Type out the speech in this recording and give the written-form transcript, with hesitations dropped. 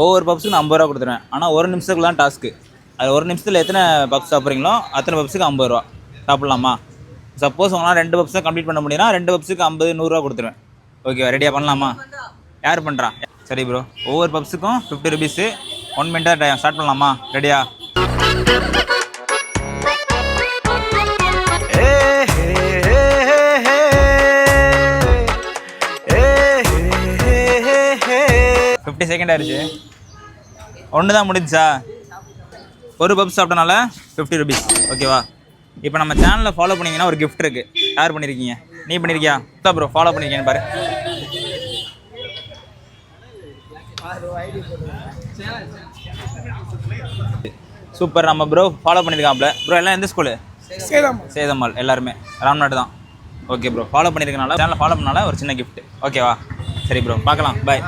ஒவ்வொரு பப்ஸுக்கு நான் 50 ரூபா கொடுத்துருவேன். ஆனால் ஒரு நிமிஷத்துக்கு தான் டாஸ்க்கு. அது ஒரு நிமிஷத்தில் எத்தனை பப்ஸ் சாப்பிட்றீங்களோ அத்தனை பப்ஸுக்கு 50 ரூபா. சாப்பிட்லாமா? சப்போஸ் உங்களால் 2 பப்ஸை கம்ப்ளீட் பண்ண முடியும்னா 2 பப்ஸுக்கு 50, 100 ரூபா கொடுத்துருவேன். ஓகேவா? ரெடியாக பண்ணலாமா? யார் பண்ணுறா? சரி ப்ரோ, ஒவ்வொரு பப்ஸுக்கும் 50 ருபீஸு. 1 மினிட் தான் டைம். ஸ்டார்ட் பண்ணலாமா? ரெடியா? செகண்ட் ஆயிடுச்சு. ஒன்று தான் முடிஞ்சா. ஒரு பப்ஸ் சாப்பிட்டனால 50 ருபீஸ். ஓகேவா? இப்போ நம்ம சேனலில் ஃபாலோ பண்ணிங்கன்னா ஒரு கிஃப்ட் இருக்குது. யார் பண்ணியிருக்கீங்க? நீ பண்ணியிருக்கியா? ப்ரோ ஃபாலோ பண்ணியிருக்கேன்னு பாரு. சூப்பர். நம்ம ப்ரோ ஃபாலோ பண்ணியிருக்காப்ல. ப்ரோ எல்லாம் எந்த ஸ்கூலு? சேதம்மாள். எல்லாருமே ராம்நாடு தான். ஓகே ப்ரோ, ஃபாலோ பண்ணியிருக்கனால சேனலை ஃபாலோ பண்ணனால ஒரு சின்ன கிஃப்ட். ஓகேவா? சரி ப்ரோ, பார்க்கலாம். பாய்.